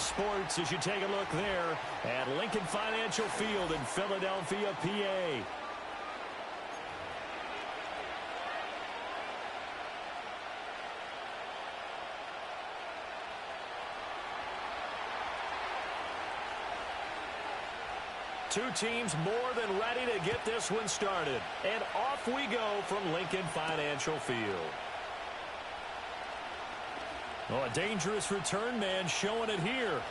sports as you take a look there at Lincoln Financial Field in Philadelphia, PA. Two teams more than ready to get this one started. And off we go from Lincoln Financial Field. Oh, a dangerous return man showing it here.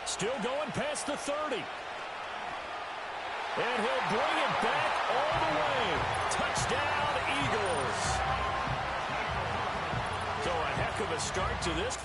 Still going past the 30. And he'll bring it back all the way. Touchdown, Eagles. So a heck of a start to this.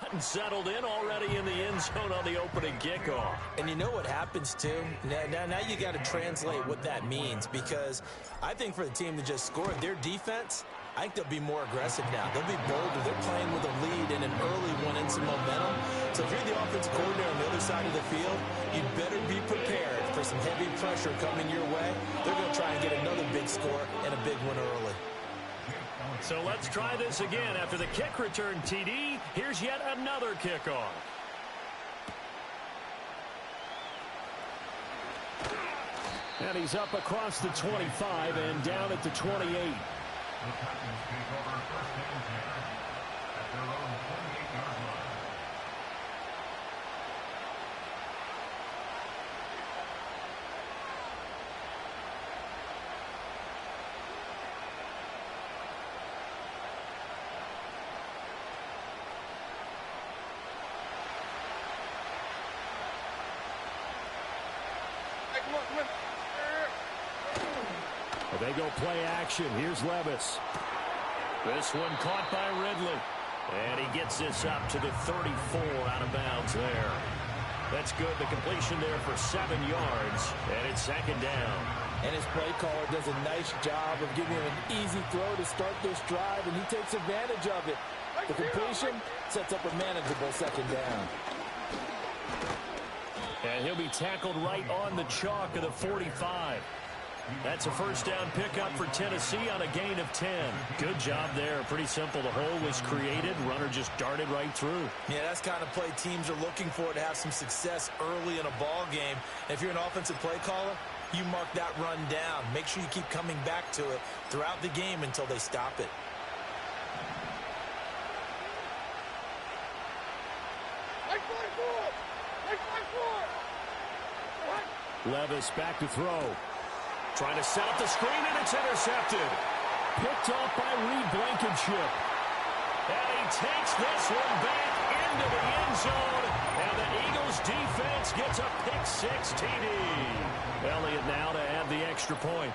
Gotten settled in already in the end zone on the opening kickoff. And you know what happens, too? Now you got to translate what that means, because I think for the team to just score their defense, I think they'll be more aggressive now. They'll be bolder. They're playing with a lead and an early one and some momentum. So if you're the offensive coordinator on the other side of the field, you'd better be prepared for some heavy pressure coming your way. They're going to try and get another big score and a big one early. So let's try this again. After the kick return TD, here's yet another kickoff. And he's up across the 25 and down at the 28. They go play action. Here's Levis. This one caught by Ridley. And he gets this up to the 34 out of bounds there. That's good. The completion there for 7 yards. And it's second down. And his play caller does a nice job of giving him an easy throw to start this drive, and he takes advantage of it. The completion sets up a manageable second down. And he'll be tackled right on the chalk of the 45. That's a first down pickup for Tennessee on a gain of 10. Good job there. Pretty simple. The hole was created. Runner just darted right through. Yeah, that's kind of play teams are looking for to have some success early in a ball game. If you're an offensive play caller, you mark that run down. Make sure you keep coming back to it throughout the game until they stop it. Levis back to throw. Trying to set up the screen, and it's intercepted. Picked off by Reed Blankenship. And he takes this one back into the end zone. And the Eagles defense gets a pick-6 TD. Elliott now to add the extra point.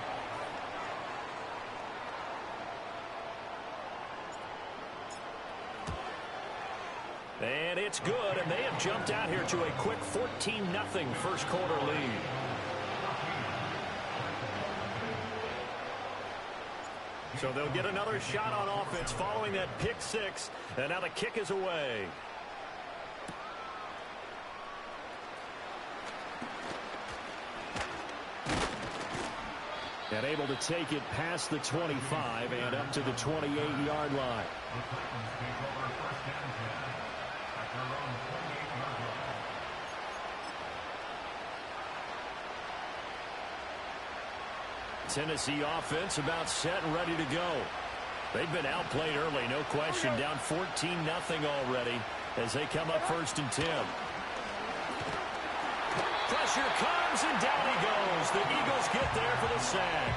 And it's good, and they have jumped out here to a quick 14-0 first quarter lead. So they'll get another shot on offense following that pick-6, and now the kick is away. And able to take it past the 25 and up to the 28-yard line. Tennessee offense about set and ready to go. They've been outplayed early, no question. Down 14-0 already as they come up 1st and 10. Pressure comes, and down he goes. The Eagles get there for the sack.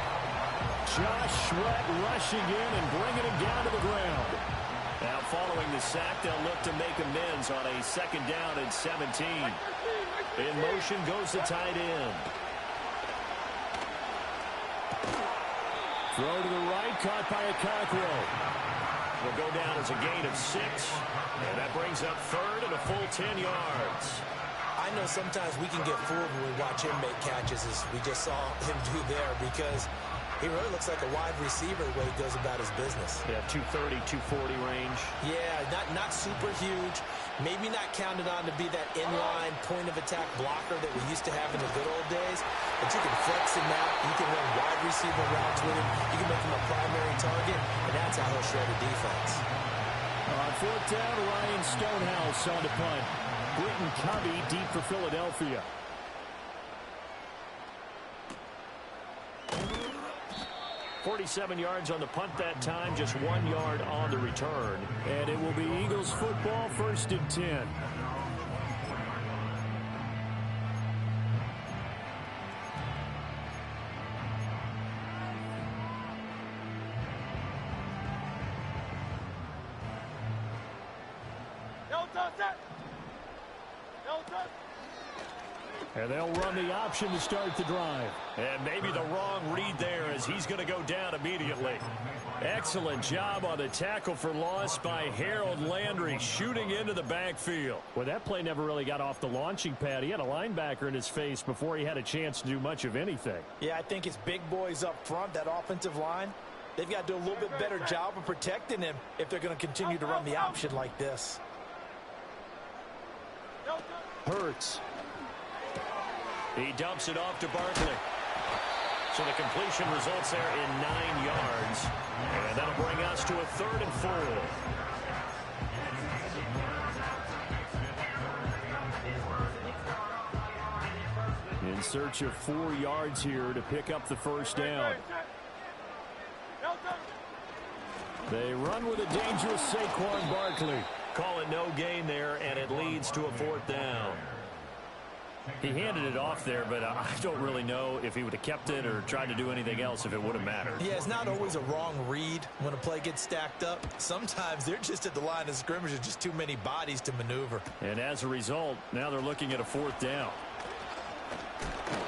Josh Sweat rushing in and bringing him down to the ground. Now following the sack, they'll look to make amends on a 2nd down and 17. In motion goes the tight end. Throw to the right, caught by a Cockrell. Will go down as a gain of 6, and that brings up 3rd and a full 10 yards. I know sometimes we can get fooled when we watch him make catches, as we just saw him do there, because he really looks like a wide receiver the way he goes about his business. Yeah, 230, 240 range. Yeah, not super huge. Maybe not counted on to be that inline point-of-attack blocker that we used to have in the good old days. But you can flex him out. You can run wide receiver routes with him. You can make him a primary target, and that's how he'll shred a defense. On 4th down, Ryan Stonehouse on the punt. Britton Covey deep for Philadelphia. .47 yards on the punt that time, just 1 yard on the return. And it will be Eagles football, 1st and 10. And they'll run the option to start the drive. And maybe the wrong read there, as he's going to go down immediately. Excellent job on the tackle for loss by Harold Landry, shooting into the backfield. Well, that play never really got off the launching pad. He had a linebacker in his face before he had a chance to do much of anything. Yeah, I think it's big boys up front, that offensive line. They've got to do a little bit better job of protecting him if they're going to continue to run the option like this. Hurts. He dumps it off to Barkley. So the completion results there in 9 yards. And that'll bring us to a 3rd and 4. In search of 4 yards here to pick up the 1st down. They run with a dangerous Saquon Barkley. Call it no gain there, and it leads to a 4th down. He handed it off there, but I don't really know if he would have kept it or tried to do anything else if it would have mattered. Yeah, it's not always a wrong read when a play gets stacked up. Sometimes they're just at the line of scrimmage. There's just too many bodies to maneuver. And as a result, now they're looking at a 4th down.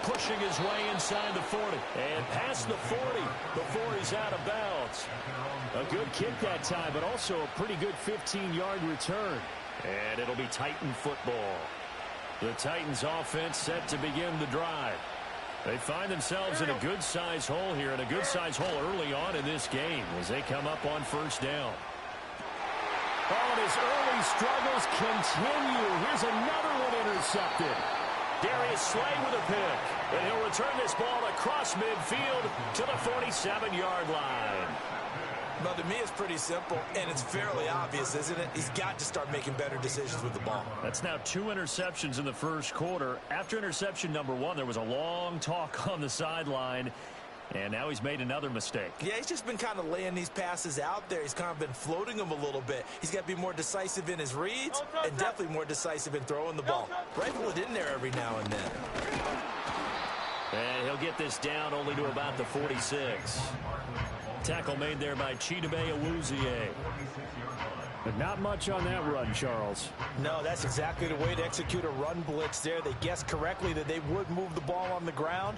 Pushing his way inside the 40. And past the 40 before he's out of bounds. A good kick that time, but also a pretty good 15-yard return. And it'll be Titan football. The Titans offense set to begin the drive. They find themselves in a good-sized hole here, and a good-sized hole early on in this game as they come up on 1st down. Oh, and his early struggles continue. Here's another one intercepted. Darius Slay with a pick, and he'll return this ball across midfield to the 47-yard line. Well, to me, it's pretty simple, and it's fairly obvious, isn't it? He's got to start making better decisions with the ball. That's now 2 interceptions in the 1st quarter. After interception number 1, there was a long talk on the sideline, and now he's made another mistake. Yeah, he's just been kind of laying these passes out there. He's kind of been floating them a little bit. He's got to be more decisive in his reads and definitely more decisive in throwing the ball. Rifle it in there every now and then. And he'll get this down only to about the 46. Tackle made there by Chidobe Awuzie. But not much on that run, Charles. No, that's exactly the way to execute a run blitz there. They guessed correctly that they would move the ball on the ground,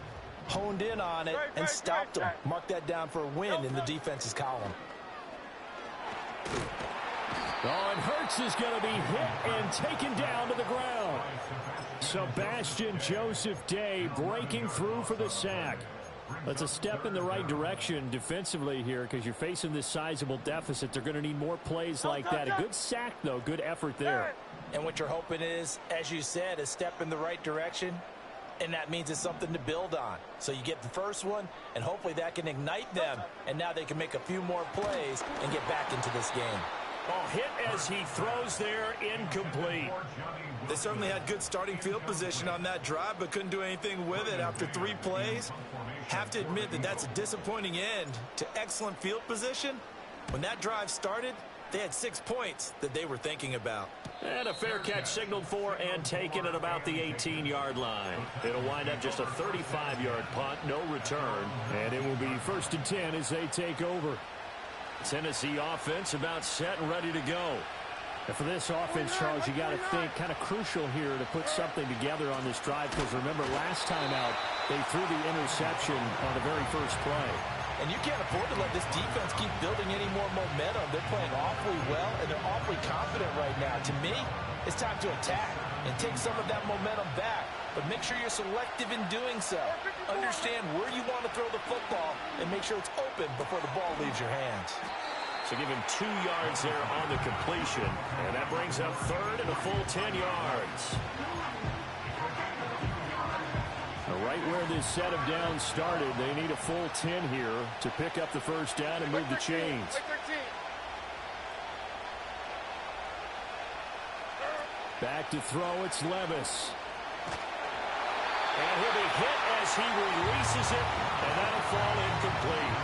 honed in on it, and stopped them. Mark that down for a win in the defense's column. Oh, and Hurts is going to be hit and taken down to the ground. Sebastian Joseph Day breaking through for the sack. That's a step in the right direction defensively here because you're facing this sizable deficit. They're going to need more plays like that. A good sack, though. Good effort there. And what you're hoping is, as you said, a step in the right direction. and that means it's something to build on. So you get the first one, and hopefully that can ignite them, and now they can make a few more plays and get back into this game. Oh, hit as he throws there, incomplete. They certainly had good starting field position on that drive, but couldn't do anything with it after 3 plays. Have to admit that that's a disappointing end to excellent field position. When that drive started, they had 6 points that they were thinking about. And a fair catch signaled for and taken at about the 18-yard line. It'll wind up just a 35-yard punt, no return. And it will be 1st and 10 as they take over. Tennessee offense about set and ready to go. And for this offense, Charles, you got to think kind of crucial here to put something together on this drive, because remember last time out they threw the interception on the very first play. And you can't afford to let this defense keep building any more momentum. They're playing awfully well, and they're awfully confident right now. To me, it's time to attack and take some of that momentum back. But make sure you're selective in doing so. Understand where you want to throw the football and make sure it's open before the ball leaves your hands. So give him 2 yards there on the completion. And that brings up 3rd and a full 10 yards. Right where this set of downs started, they need a full 10 here to pick up the first down and move the chains. Back to throw, it's Levis. And he'll be hit as he releases it, and that'll fall incomplete.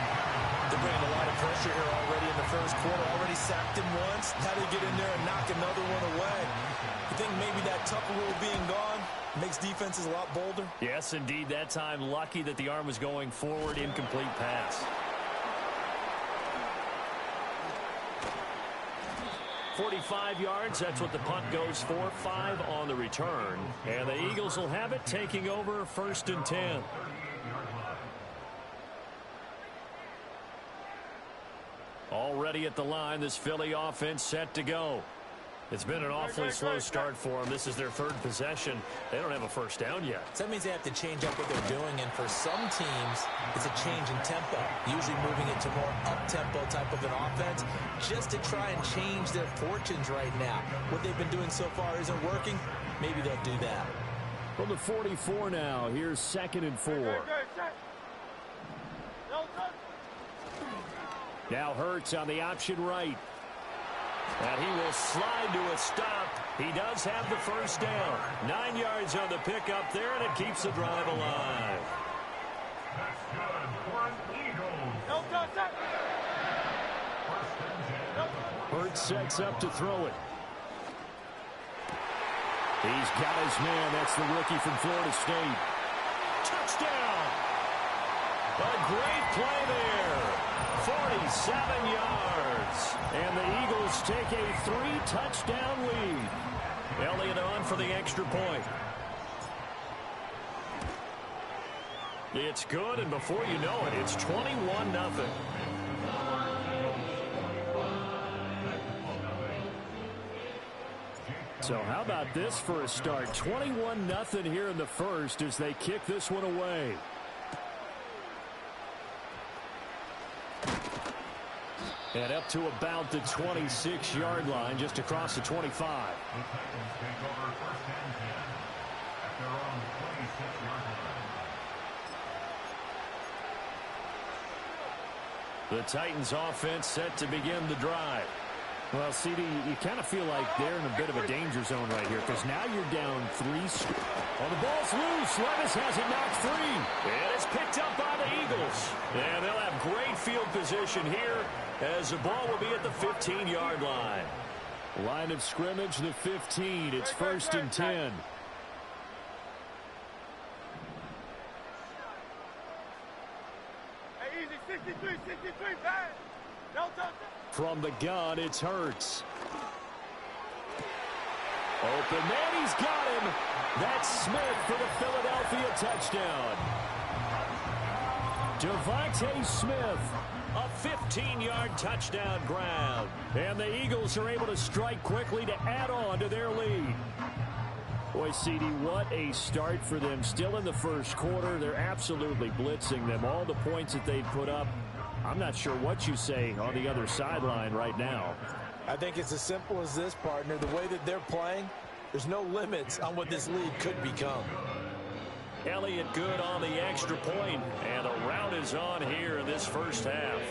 They're bringing a lot of pressure here already in the first quarter. Already sacked him once. Now they get in there and knock another one away. You think maybe that Tucker rule being gone makes defenses a lot bolder? Yes, indeed. That time, lucky that the arm was going forward. Incomplete pass. 45 yards, that's what the punt goes for. 5 on the return. And the Eagles will have it, taking over 1st and 10. Already at the line, this Philly offense set to go. It's been an awfully slow start for them. This is their 3rd possession. They don't have a first down yet. So that means they have to change up what they're doing, and for some teams, it's a change in tempo, usually moving it to more up-tempo type of an offense, just to try and change their fortunes right now. What they've been doing so far isn't working. Maybe they'll do that. From the 44 now, here's 2nd and 4. Now Hurts on the option right. And he will slide to a stop. He does have the first down. 9 yards on the pickup there, and it keeps the drive alive. Hurts sets up to throw it. He's got his man. That's the rookie from Florida State. Touchdown! A great play there. 47 yards. And the Eagles take a 3-touchdown lead. Elliott on for the extra point. It's good, and before you know it, it's 21-0. So how about this for a start? 21-0 here in the first as they kick this one away. And up to about the 26-yard line, just across the 25. The Titans offense set to begin the drive. Well, CD, you kind of feel like they're in a bit of a danger zone right here, because now you're down 3. Oh, the ball's loose. Levis has it knocked free. And it's picked up by the Eagles. And they'll have great field position here as the ball will be at the 15-yard line. Line of scrimmage, the 15. It's 1st and 10. Hey, easy, 63, pass. No touch. From the gun, it's Hurts. Open man, he's got him. That's Smith for the Philadelphia touchdown. Devontae Smith. A 15-yard touchdown grab. And the Eagles are able to strike quickly to add on to their lead. Boy, CD, what a start for them. Still in the first quarter, they're absolutely blitzing them. All the points that they put up, I'm not sure what you say on the other sideline right now. I think it's as simple as this, partner. The way that they're playing, there's no limits on what this league could become. Elliott good on the extra point, and the rout is on here in this first half.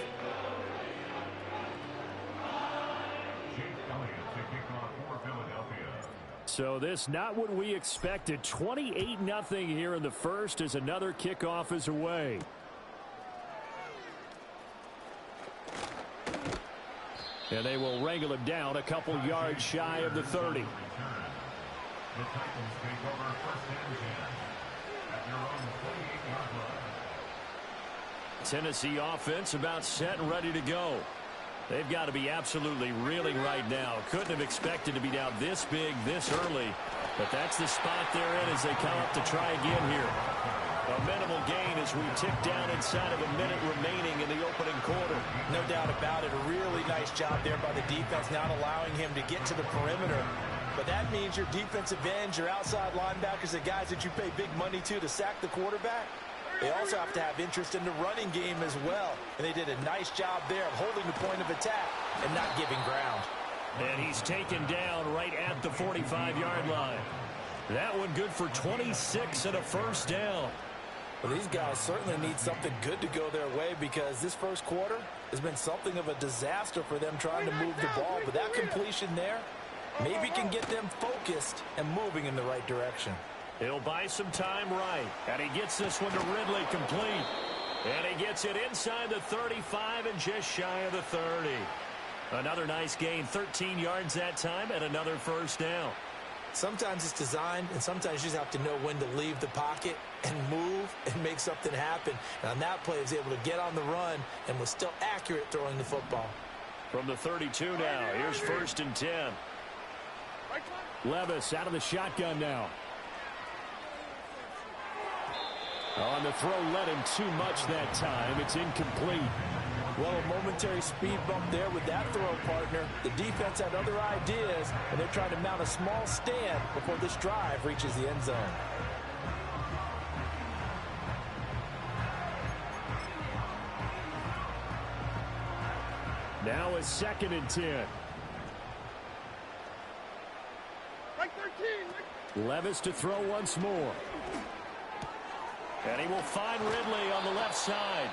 So this not what we expected. 28-0 here in the first as another kickoff is away. And they will wrangle him down a couple yards shy of the 30. The Titans take over first and 10 at their own 28-yard line. Tennessee offense about set and ready to go. They've got to be absolutely reeling right now. Couldn't have expected to be down this big this early. But that's the spot they're in as they come up to try again here. A minimal gain as we tick down inside of a minute remaining in the opening quarter. No doubt about it. A really nice job there by the defense, not allowing him to get to the perimeter. But that means your defensive ends, your outside linebackers, the guys that you pay big money to sack the quarterback, they also have to have interest in the running game as well. And they did a nice job there of holding the point of attack and not giving ground. And he's taken down right at the 45-yard line. That one good for 26 and a first down. Well, these guys certainly need something good to go their way because this first quarter has been something of a disaster for them trying to move the ball. But that completion there maybe can get them focused and moving in the right direction. He'll buy some time right. And he gets this one to Ridley complete. And he gets it inside the 35 and just shy of the 30. Another nice gain, 13 yards that time, and another first down. Sometimes it's designed, and sometimes you just have to know when to leave the pocket and move and make something happen. And on that play, he was able to get on the run and was still accurate throwing the football. From the 32 now, here's first and 10. Levis out of the shotgun now. On the throw, led him too much that time. It's incomplete. Well, a momentary speed bump there with that throw partner. The defense had other ideas, and they're trying to mount a small stand before this drive reaches the end zone. Now a second and 10. Like 13. Levis to throw once more. And he will find Ridley on the left side.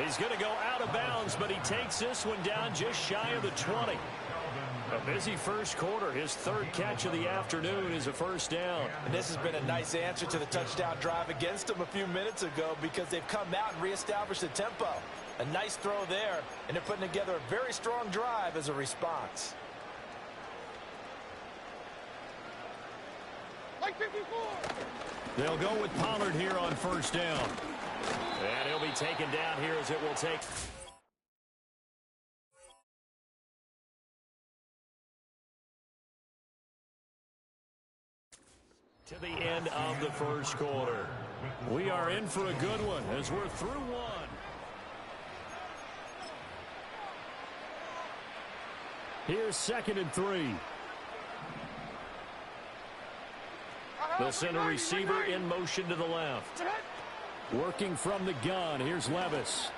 He's going to go out of bounds, but he takes this one down just shy of the 20. A busy first quarter. His third catch of the afternoon is a first down. And this has been a nice answer to the touchdown drive against them a few minutes ago because they've come out and reestablished the tempo. A nice throw there, and they're putting together a very strong drive as a response. Like 54. They'll go with Pollard here on first down. And he'll be taken down here as it will take. To the end of the first quarter. We are in for a good one as we're through one. Here's second and 3. They'll send a receiver in motion to the left. Working from the gun, here's Levis.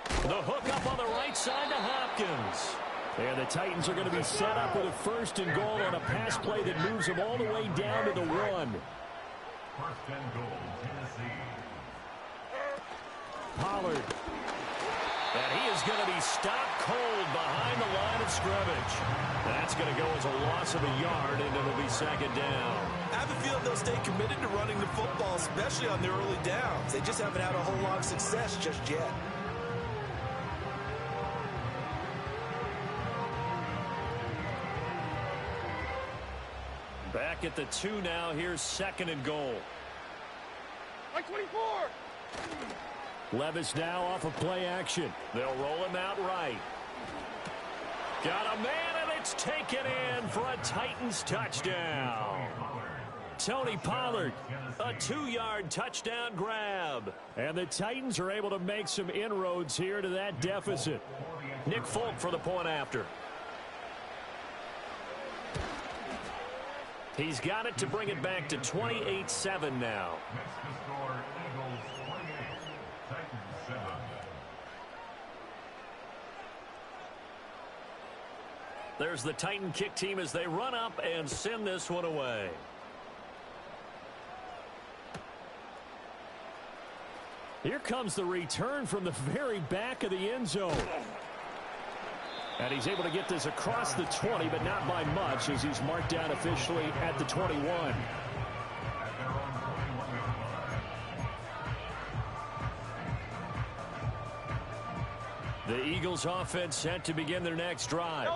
The hook up on the right side to Hopkins. And the Titans are going to be set up with a first and goal on a pass play that moves them all the way down to the 1. First and goal, Tennessee. Pollard. And he is going to be stopped cold behind the line of scrimmage. That's going to go as a loss of a yard, and it'll be second down. I have a feeling they'll stay committed to running the football, especially on the early downs. They just haven't had a whole lot of success just yet. Back at the 2 now. Here's second and goal. Like 24. Levis now off of play action. They'll roll him out right. Got a man, and it's taken in for a Titans touchdown. Tony Pollard, a 2-yard touchdown grab. And the Titans are able to make some inroads here to that deficit. Nick Folk for the point after. He's got it to bring it back to 28-7 now. Next to score, Eagles 28, Titans 7. There's the Titan kick team as they run up and send this one away. Here comes the return from the very back of the end zone. And he's able to get this across the 20, but not by much, as he's marked down officially at the 21. The Eagles offense set to begin their next drive.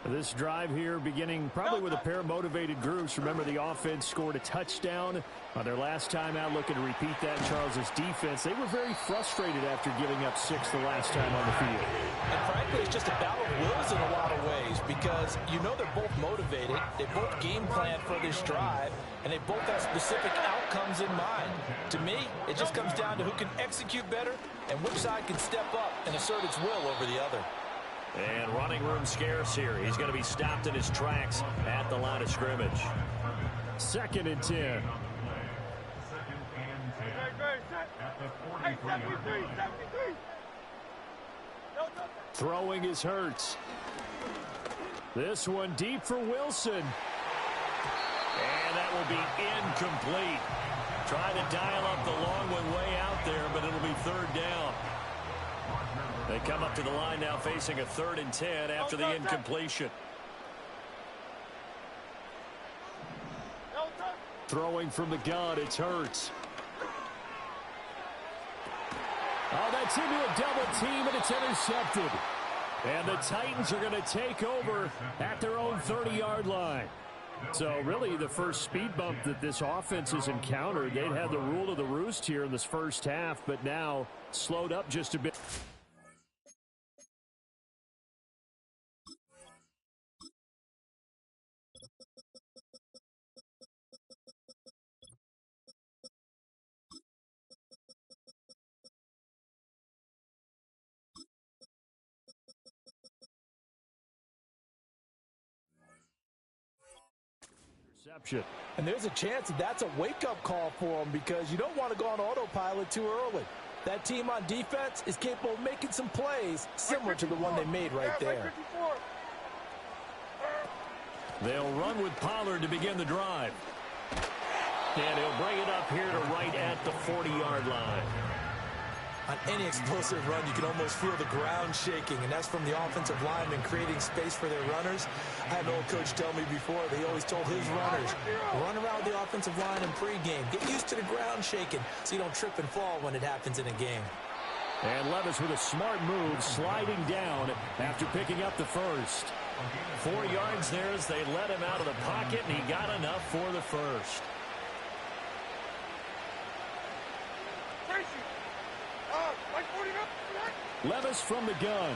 This drive here beginning probably with a pair of motivated groups. Remember, the offense scored a touchdown on their last time out, looking to repeat that in Charles's defense. They were very frustrated after giving up 6 the last time on the field. And frankly, it's just a battle of wills in a lot of ways, because you know they're both motivated, they both game plan for this drive, and they both have specific outcomes in mind. To me, it just comes down to who can execute better and which side can step up and assert its will over the other. And running room scarce here. He's going to be stopped in his tracks at the line of scrimmage. 2nd and 10. Throwing is Hurts. This one deep for Wilson. And that will be incomplete. Trying to dial up the long one way out there, but it'll be 3rd down. They come up to the line now facing a 3rd and 10 after the incompletion. Throwing from the gun, it's Hurts. Oh, that's into a double team, and it's intercepted. And the Titans are going to take over at their own 30-yard line. So really the first speed bump that this offense has encountered. They'd had the rule of the roost here in this first half, but now slowed up just a bit. And there's a chance that that's a wake-up call for them, because you don't want to go on autopilot too early. That team on defense is capable of making some plays similar to the one they made right there. They'll run with Pollard to begin the drive. And he'll bring it up here to right at the 40-yard line. On any explosive run, you can almost feel the ground shaking, and that's from the offensive linemen creating space for their runners. I had an old coach tell me before, they always told his runners, run around the offensive line in pregame. Get used to the ground shaking so you don't trip and fall when it happens in a game. And Levis with a smart move, sliding down after picking up the first. 4 yards there as they let him out of the pocket, and he got enough for the first. Levis from the gun.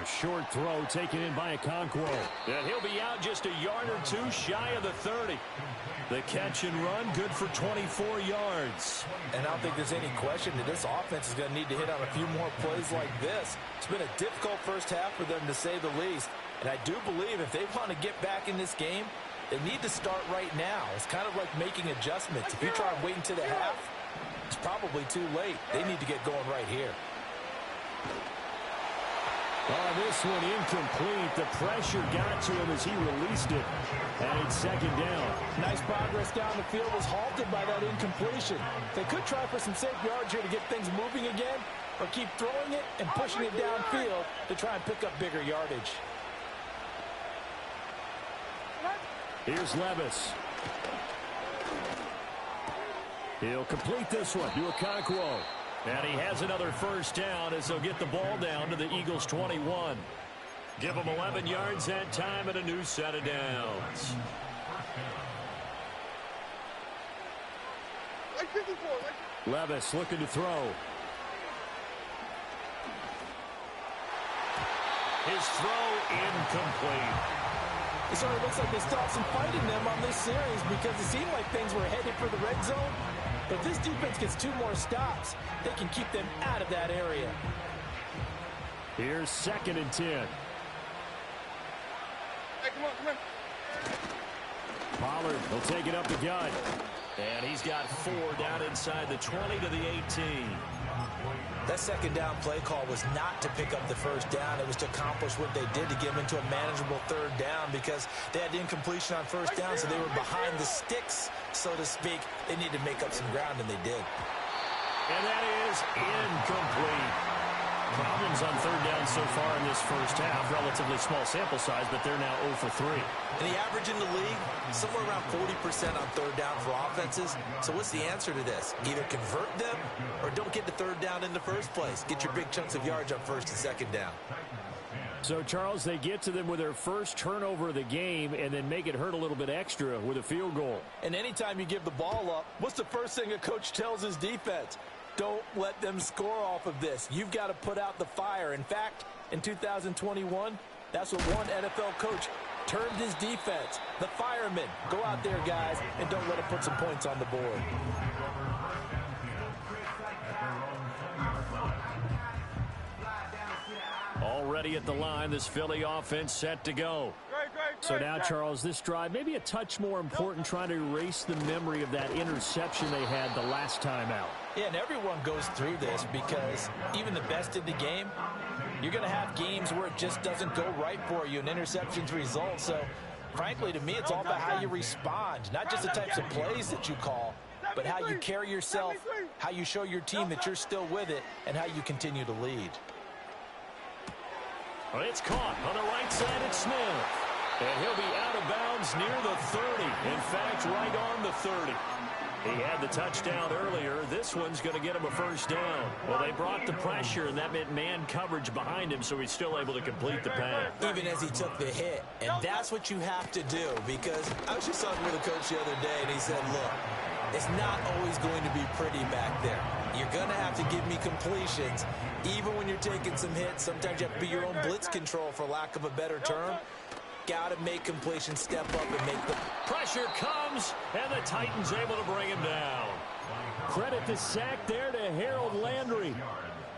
A short throw taken in by Okonkwo. And he'll be out just a yard or two shy of the 30. The catch and run, good for 24 yards. And I don't think there's any question that this offense is going to need to hit on a few more plays like this. It's been a difficult first half for them, to say the least. And I do believe if they want to get back in this game, they need to start right now. It's kind of like making adjustments. If you try and wait until the half, it's probably too late. They need to get going right here. Oh, this one incomplete. The pressure got to him as he released it. And it's 2nd down. Nice progress down the field was halted by that incompletion. They could try for some safe yards here to get things moving again, or keep throwing it and pushing it downfield to try and pick up bigger yardage. Here's Levis. He'll complete this one to Okonkwo. And he has another first down as they'll get the ball down to the Eagles' 21. Give them 11 yards that time and a new set of downs. Levis looking to throw. His throw incomplete. It sort of looks like they stopped some fight in them on this series, because it seemed like things were headed for the red zone. But if this defense gets 2 more stops, they can keep them out of that area. Here's 2nd and 10. Hey, come on. Pollard will take it up the gut. And he's got 4 down inside the 20 to the 18. That 2nd down play call was not to pick up the first down. It was to accomplish what they did, to get them into a manageable 3rd down, because they had incompletion on first down, so they were behind the sticks, so to speak. They needed to make up some ground, and they did. And that is incomplete. Problems on third down so far in this first half. Relatively small sample size, but they're now 0 for 3. And the average in the league, somewhere around 40% on third down for offenses. So what's the answer to this? Either convert them or don't get to third down in the first place. Get your big chunks of yards on first and second down. So, Charles, they get to them with their first turnover of the game and then make it hurt a little bit extra with a field goal. And anytime you give the ball up, what's the first thing a coach tells his defense? Don't let them score off of this. You've got to put out the fire. In fact, in 2021, that's what one NFL coach termed his defense. The firemen. Go out there, guys, and don't let them put some points on the board. Already at the line, this Philly offense set to go. So now, Charles, this drive maybe a touch more important, trying to erase the memory of that interception they had the last time out. Yeah, and everyone goes through this because even the best in the game, you're going to have games where it just doesn't go right for you, and interceptions result. So, frankly, to me, it's all about how you respond, not just the types of plays that you call, but how you carry yourself, how you show your team that you're still with it, and how you continue to lead. Well, it's caught on the right side at Smith. And he'll be out of bounds near the 30. In fact, right on the 30. He had the touchdown earlier. This one's going to get him a first down. Well, they brought the pressure, and that meant man coverage behind him, so he's still able to complete the pass. Even as he took the hit. And that's what you have to do, because I was just talking with a coach the other day, and he said, look, it's not always going to be pretty back there. You're going to have to give me completions. Even when you're taking some hits, sometimes you have to be your own blitz control, for lack of a better term. Got to make completions, step up and make the pressure comes, and the Titans able to bring him down. Credit the sack there to Harold Landry.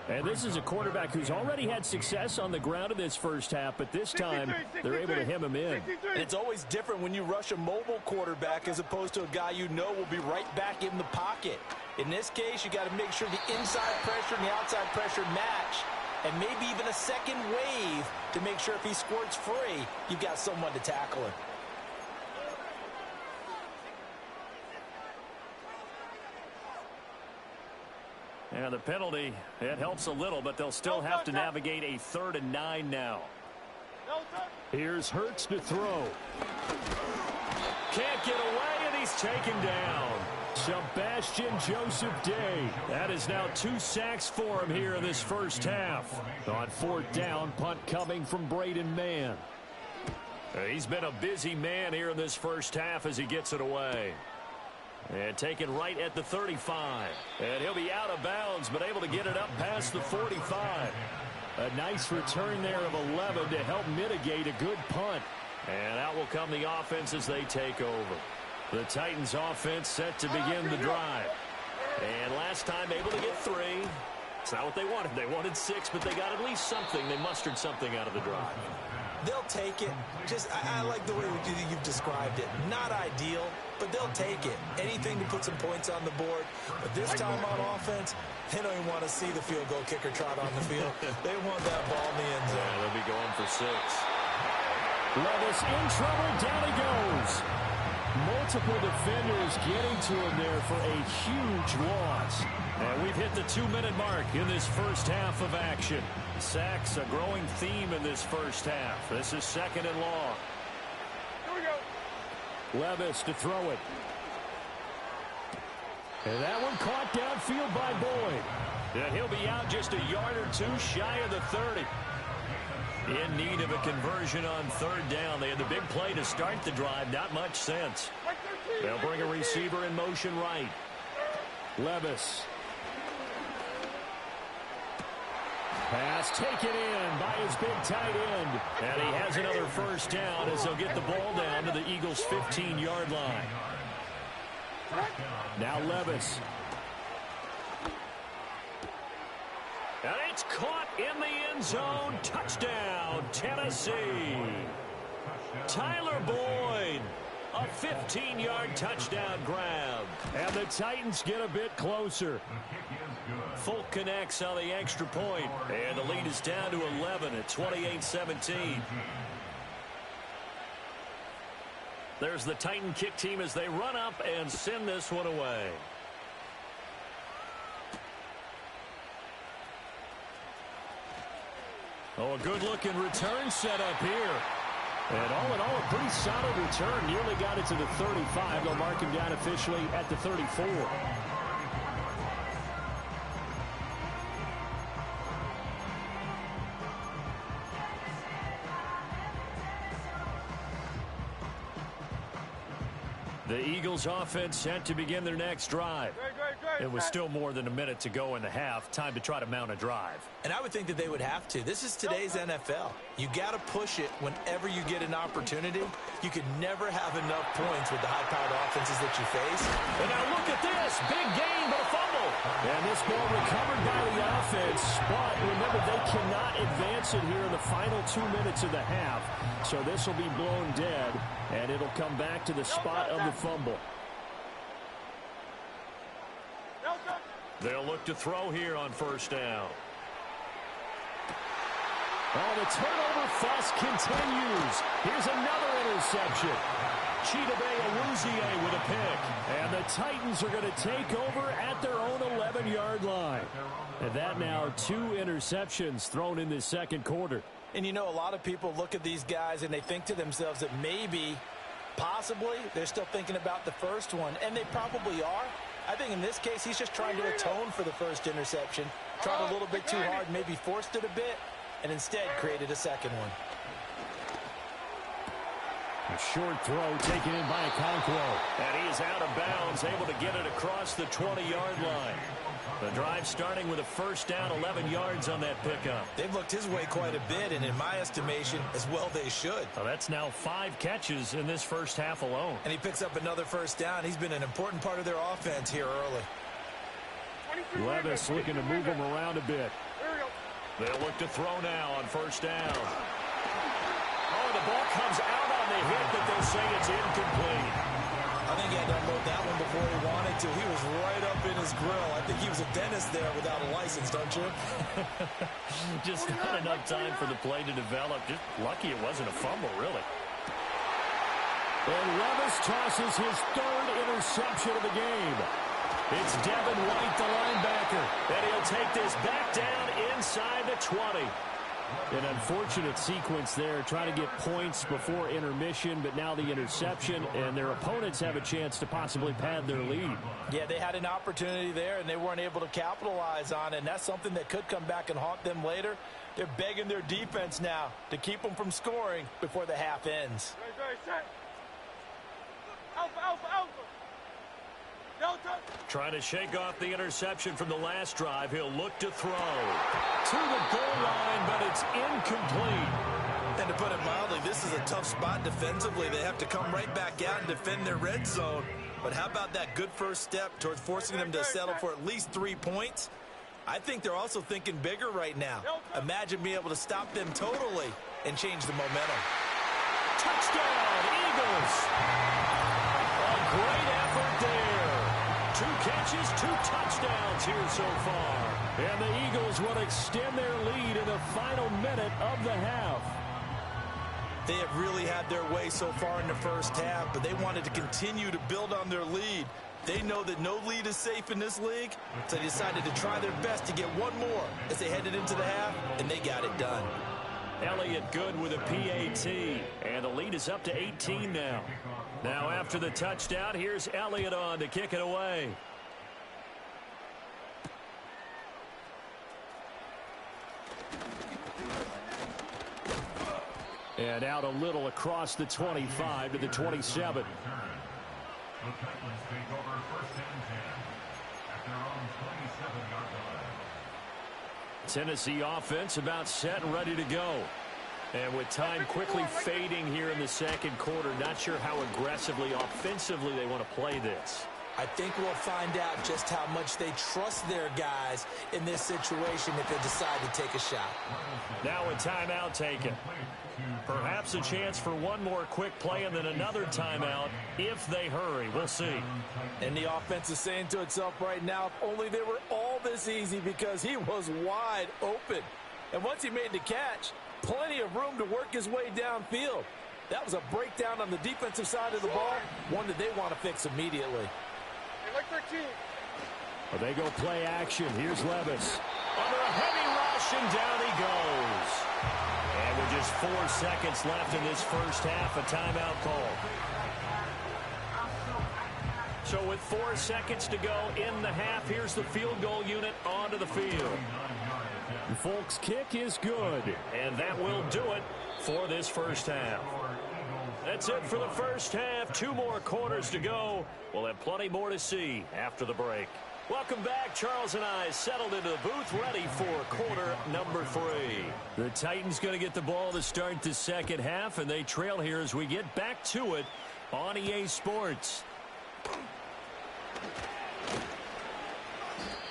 And this is a quarterback who's already had success on the ground in this first half, but this time they're able to hem him in. And it's always different when you rush a mobile quarterback as opposed to a guy you know will be right back in the pocket. In this case, you got to make sure the inside pressure and the outside pressure match, and maybe even a second wave to make sure if he squirts free, you've got someone to tackle him. And the penalty, it helps a little, but they'll still have to navigate a 3rd and 9 now. Here's Hurts to throw. Can't get away, and he's taken down. Sebastian Joseph Day. That is now 2 sacks for him here in this first half. On 4th down, punt coming from Braden Mann. He's been a busy man here in this first half as he gets it away. And taken right at the 35. And he'll be out of bounds, but able to get it up past the 45. A nice return there of 11 to help mitigate a good punt. And out will come the offense as they take over. The Titans offense set to begin the drive. And last time able to get 3. It's not what they wanted. They wanted 6, but they got at least something. They mustered something out of the drive. They'll take it. I like the way you've described it. Not ideal, but they'll take it. Anything to put some points on the board. But this time on offense, they don't even want to see the field goal kicker trot on the field. They want that ball in the end zone. Yeah, they'll be going for 6. Levis in trouble. Down he goes. Multiple defenders getting to him there for a huge loss. And we've hit the 2-minute mark in this first half of action. Sacks a growing theme in this first half. This is 2nd and long. Here we go. Levis to throw it. And that one caught downfield by Boyd. And he'll be out just a yard or 2 shy of the 30. In need of a conversion on 3rd down. They had the big play to start the drive. Not much sense. They'll bring a receiver in motion right. Levis. Pass taken in by his big tight end. And he has another first down as they'll get the ball down to the Eagles' 15-yard line. Now Levis. And it's caught in the end zone. Touchdown, Tennessee. Tyler Boyd. A 15-yard touchdown grab. And the Titans get a bit closer. Folk connects on the extra point. And the lead is down to 11 at 28-17. There's the Titan kick team as they run up and send this one away. Oh, a good-looking return set up here. And all in all, a pretty solid return. Nearly got it to the 35. They'll mark him down officially at the 34. The Eagles offense set to begin their next drive. It was still more than a minute to go in the half. Time to try to mount a drive. And I would think that they would have to. This is today's NFL. You got to push it whenever you get an opportunity. You could never have enough points with the high-powered offenses that you face. And now look at this. Big gain, but a fumble. And this ball recovered by the offense. But remember, they cannot advance it here in the final 2 minutes of the half. So this will be blown dead, and it'll come back to the spot of the fumble. They'll look to throw here on first down. Oh, the turnover fuss continues. Here's another interception. Chidobe Awuzie with a pick. And the Titans are going to take over at their own 11-yard line. And that now 2 interceptions thrown in this second quarter. And you know, a lot of people look at these guys and they think to themselves that maybe, possibly, they're still thinking about the first one. And they probably are. I think in this case, he's just trying to atone for the first interception. Tried a little bit too hard, maybe forced it a bit, and instead created a second one. A short throw taken in by Okonkwo. And he is out of bounds, able to get it across the 20-yard line. The drive starting with a first down, 11 yards on that pickup. They've looked his way quite a bit, and in my estimation, as well they should. Well, that's now 5 catches in this first half alone. And he picks up another first down. He's been an important part of their offense here early. Levis looking to move him around a bit. They'll look to throw now on first down. Oh, the ball comes out on the hit, but they'll say it's incomplete. I think he had to unload that one before he wanted to. He was right up in his grill. I think he was a dentist there without a license, don't you? Just not enough time for the play to develop. Just lucky it wasn't a fumble, really. And Levis tosses his 3rd interception of the game. It's Devin White, the linebacker. And he'll take this back down inside the 20. An unfortunate sequence there, trying to get points before intermission, but now the interception, and their opponents have a chance to possibly pad their lead. Yeah, they had an opportunity there, and they weren't able to capitalize on it, and that's something that could come back and haunt them later. They're begging their defense now to keep them from scoring before the half ends. Alpha, alpha, alpha. Delta. Trying to shake off the interception from the last drive. He'll look to throw to the goal line, but it's incomplete. And to put it mildly, this is a tough spot defensively. They have to come right back out and defend their red zone. But how about that good first step towards forcing them to settle for at least 3 points? I think they're also thinking bigger right now. Imagine being able to stop them totally and change the momentum. Touchdown, Eagles! A great effort there. 2 catches, 2 touchdowns here so far. And the Eagles will extend their lead in the final minute of the half. They have really had their way so far in the first half, but they wanted to continue to build on their lead. They know that no lead is safe in this league, so they decided to try their best to get one more as they headed into the half, and they got it done. Elliott good with a PAT, and the lead is up to 18 now. Now after the touchdown, here's Elliott on to kick it away. And out a little across the 25 to the 27. The Titans take over first and 10 at their own 27-yard line. Tennessee offense about set and ready to go. And with time quickly fading here in the second quarter, not sure how aggressively, offensively they want to play this. I think we'll find out just how much they trust their guys in this situation if they decide to take a shot. Now a timeout taken. Perhaps a chance for one more quick play and then another timeout if they hurry. We'll see. And the offense is saying to itself right now, if only they were all this easy, because he was wide open. And once he made the catch, plenty of room to work his way downfield. That was a breakdown on the defensive side of the ball, one that they want to fix immediately. Like 13. Well, they go play action. Here's Levis. under a heavy rush, and down he goes. And with just 4 seconds left in this first half, a timeout call. So with 4 seconds to go in the half, here's the field goal unit onto the field. Folks' kick is good. And that will do it for this first half. That's it for the first half. 2 more quarters to go. We'll have plenty more to see after the break. Welcome back. Charles and I settled into the booth, ready for quarter number 3. The Titans going to get the ball to start the second half, and they trail here as we get back to it on EA Sports.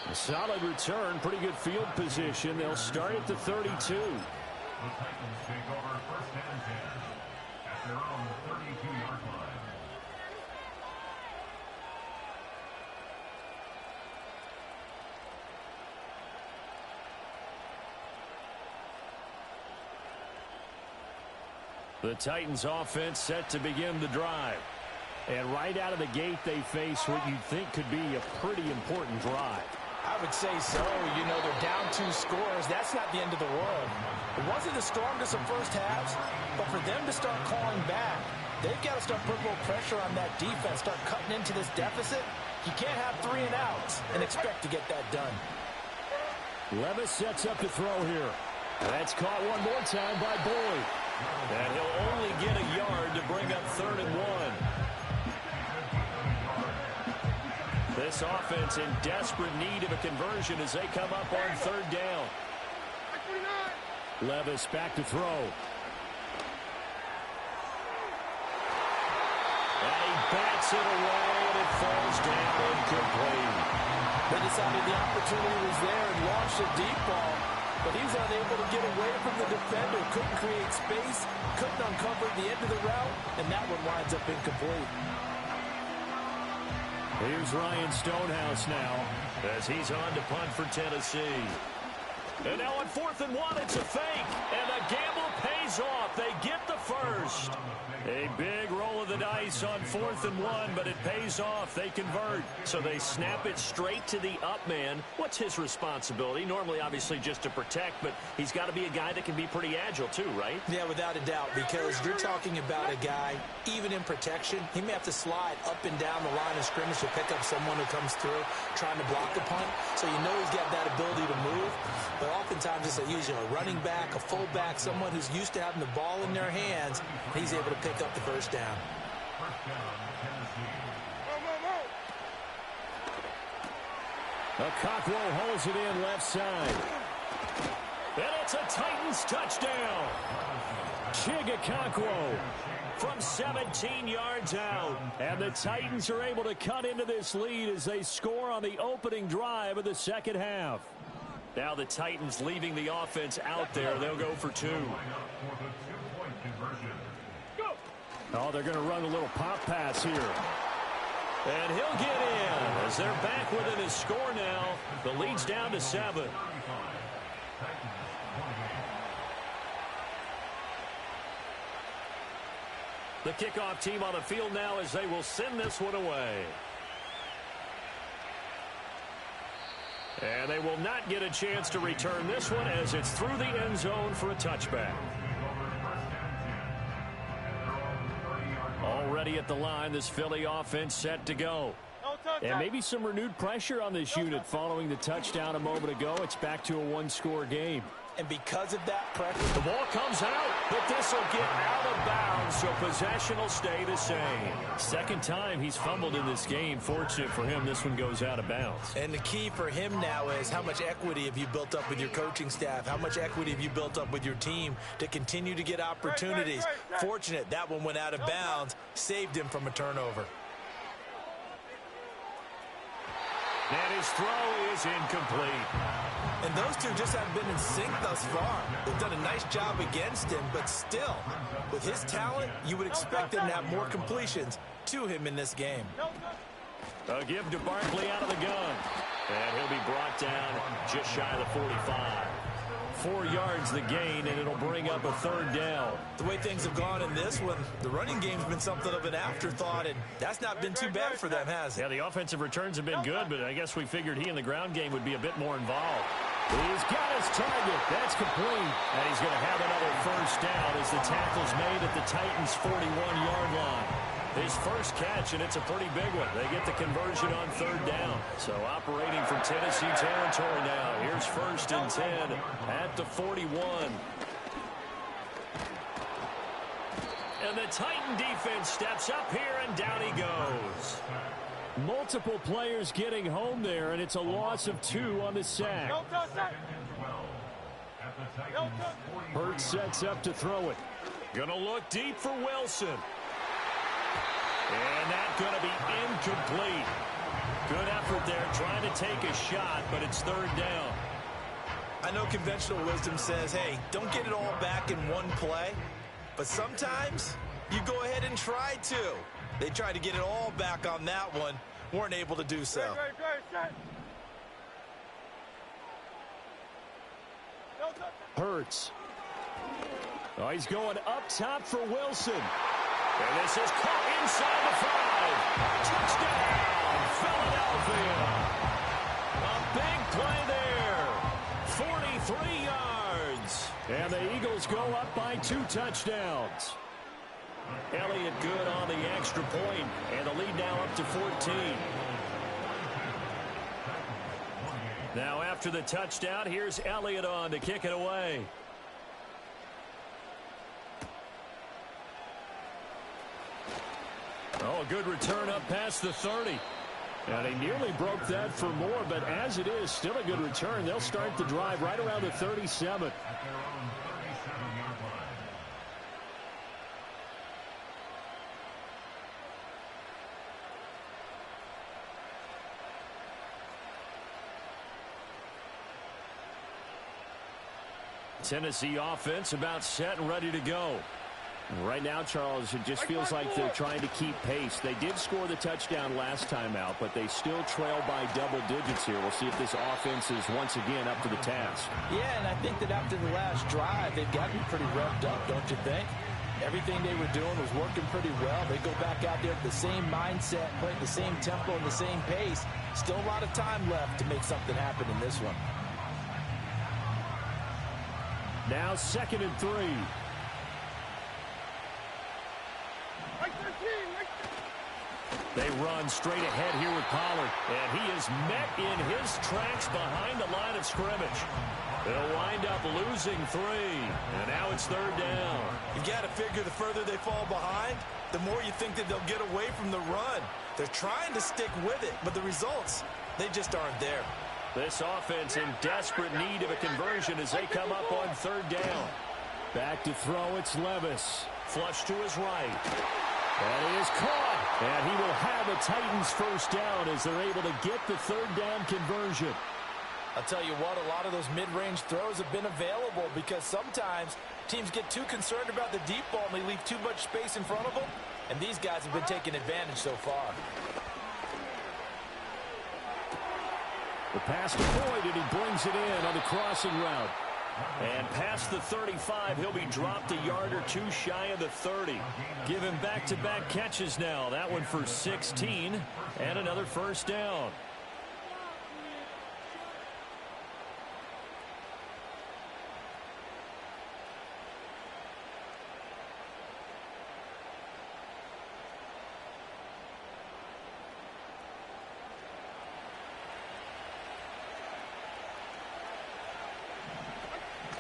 A solid return, pretty good field position. They'll start at the 32. The Titans take over first and 10 at their own 32-yard line. The Titans offense set to begin the drive. And right out of the gate, they face what you'd think could be a pretty important drive. I would say so. You know, they're down 2 scores. That's not the end of the world. It wasn't the strongest of first halves, but for them to start calling back, they've got to start putting a little pressure on that defense, start cutting into this deficit. You can't have 3 and outs and expect to get that done. Levis sets up to throw here. That's caught one more time by Boyd. And he'll only get a yard to bring up 3rd and 1. This offense in desperate need of a conversion as they come up on 3rd down. Levis back to throw. And he bats it away, and it falls down incomplete. They decided the opportunity was there and launched a deep ball, but he was unable to get away from the defender, couldn't create space, couldn't uncover the end of the route, and that one winds up incomplete. Here's Ryan Stonehouse now as he's on to punt for Tennessee. And now on 4th and 1, it's a fake. And the gamble pays off. They get the first. A big roll of the dice on 4th and 1, but it pays off. They convert. So they snap it straight to the up man. What's his responsibility? Normally, obviously, just to protect, but he's got to be a guy that can be pretty agile too, right? Yeah, without a doubt, because you're talking about a guy, even in protection, he may have to slide up and down the line of scrimmage to pick up someone who comes through trying to block the punt. So you know he's got that ability to move. But oftentimes it's usually a running back, a fullback, someone who's used to having the ball in their hands. He's able to pick up the first down. Okakwo holds it in left side. And it's a Titans touchdown. Okakwo from 17 yards out. And the Titans are able to cut into this lead as they score on the opening drive of the second half. Now the Titans leaving the offense out there. They'll go for 2. Oh, they're going to run a little pop pass here. And he'll get in as they're back within a score now. The lead's down to 7. The kickoff team on the field now as they will send this one away. And they will not get a chance to return this one as it's through the end zone for a touchback. Already at the line, this Philly offense set to go. And maybe some renewed pressure on this unit following the touchdown a moment ago. It's back to a 1-score game. And because of that pressure, the ball comes out, but this will get out of bounds, so possession will stay the same. Second time he's fumbled in this game. Fortunate for him, this one goes out of bounds. And the key for him now is how much equity have you built up with your coaching staff? How much equity have you built up with your team to continue to get opportunities? Fortunate that one went out of bounds, saved him from a turnover. And his throw is incomplete. And those two just haven't been in sync thus far. They've done a nice job against him, but still, with his talent, you would expect him to have more completions to him in this game. A give to Barkley out of the gun. And he'll be brought down just shy of the 45. 4 yards the gain, and it'll bring up a third down. The way things have gone in this one, the running game's been something of an afterthought, and that's not been too bad for them, has it? Yeah, the offensive returns have been good, but I guess we figured he in the ground game would be a bit more involved. He's got his target. That's complete. And he's going to have another first down as the tackle's made at the Titans' 41-yard line. His first catch, and it's a pretty big one. They get the conversion on third down. So operating from Tennessee territory now. Here's 1st and 10 at the 41. And the Titan defense steps up here, and down he goes. Multiple players getting home there, and it's a loss of 2 on the sack. Hurts sets up to throw it. Gonna look deep for Wilson. And that's going to be incomplete. Good effort there trying to take a shot, but it's third down. I know conventional wisdom says, hey, don't get it all back in one play. But sometimes you go ahead and try to. They tried to get it all back on that one. Weren't able to do so. Hurts. Oh, he's going up top for Wilson. And this is caught inside the 5. Touchdown, Philadelphia. A big play there. 43 yards. And the Eagles go up by 2 touchdowns. Elliott good on the extra point, and the lead now up to 14. Now after the touchdown, here's Elliott on to kick it away. Oh, a good return up past the 30. And he nearly broke that for more, but as it is, still a good return. They'll start the drive right around the 37. Tennessee offense about set and ready to go. Right now, Charles, it just feels like they're trying to keep pace. They did score the touchdown last time out, but they still trail by double digits here. We'll see if this offense is once again up to the task. Yeah, and I think that after the last drive, they've got to be pretty revved up, don't you think? Everything they were doing was working pretty well. They go back out there with the same mindset, playing the same tempo and the same pace. Still a lot of time left to make something happen in this one. Now 2nd and 3. They run straight ahead here with Pollard, and he is met in his tracks behind the line of scrimmage. They'll wind up losing 3, and now it's third down. You got to figure the further they fall behind, the more you think that they'll get away from the run. They're trying to stick with it, but the results, they just aren't there. This offense in desperate need of a conversion as they come up on third down. Back to throw, it's Levis. Flush to his right. And he is caught. And he will have a Titans first down as they're able to get the third down conversion. I'll tell you what, a lot of those mid-range throws have been available because sometimes teams get too concerned about the deep ball and they leave too much space in front of them. And these guys have been taking advantage so far. The pass to Boyd, and he brings it in on the crossing route. And past the 35, he'll be dropped a yard or 2 shy of the 30. Give him back-to-back catches now. That one for 16, and another first down.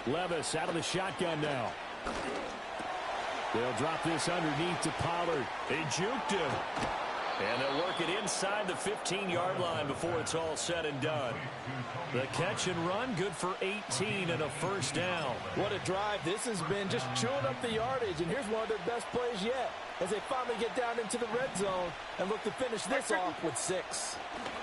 Levis out of the shotgun now. They'll drop this underneath to Pollard. They juked him. And they'll work it inside the 15-yard line before it's all said and done. The catch and run, good for 18 and a first down. What a drive this has been, just chewing up the yardage. And here's one of their best plays yet as they finally get down into the red zone and look to finish this off with 6.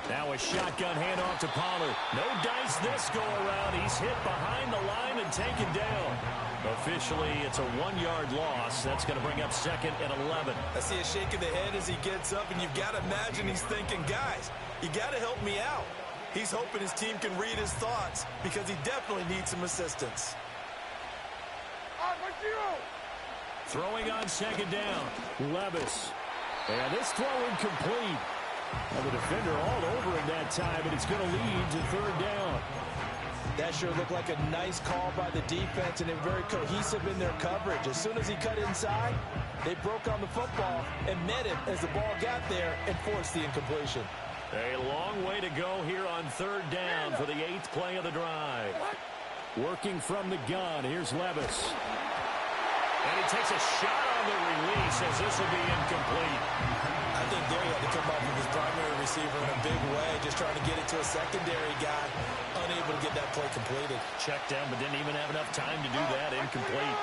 Now a shotgun handoff to Pollard. No dice this go-around. He's hit behind the line and taken down. Officially, it's a 1-yard loss. That's going to bring up 2nd and 11. I see a shake of the head as he gets up, and you've got to imagine he's thinking, guys, you got to help me out. He's hoping his team can read his thoughts because he definitely needs some assistance. Throwing on 2nd down. Levis. And this throw incomplete. And the defender all over him that time, and it's going to lead to 3rd down. That sure looked like a nice call by the defense, and they're very cohesive in their coverage. As soon as he cut inside, they broke on the football and met him as the ball got there and forced the incompletion. A long way to go here on third down for the 8th play of the drive. Working from the gun, here's Levis. And he takes a shot on the release as this will be incomplete. I think there he had to come up with his primary receiver in a big way, just trying to get it to a secondary guy, unable to get that play completed. Checked down, but didn't even have enough time to do that. Incomplete.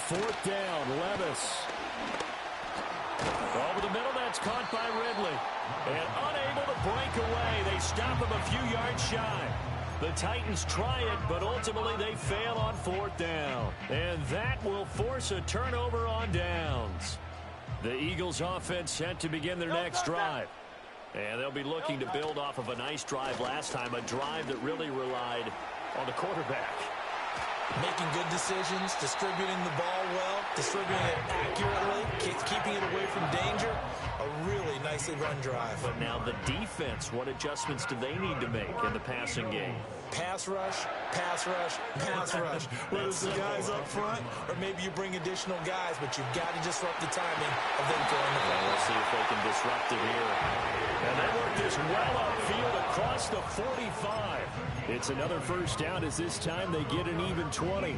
4th down, Levis. Over the middle, that's caught by Ridley. And unable to break away. They stop him a few yards shy. The Titans try it, but ultimately they fail on 4th down. And that will force a turnover on downs. The Eagles offense set to begin their next drive. And they'll be looking to build off of a nice drive last time, a drive that really relied on the quarterback. Making good decisions, distributing the ball well, distributing it accurately, keeping it away from danger. A really nicely run drive. But now the defense, what adjustments do they need to make in the passing game? Pass rush, pass rush, pass rush. Whether it's the guys up front or maybe you bring additional guys, but you've got to disrupt the timing of them throwing the ball. Let's see if they can disrupt it here. And they work this well upfield across the 45. It's another first down as this time they get an even 20.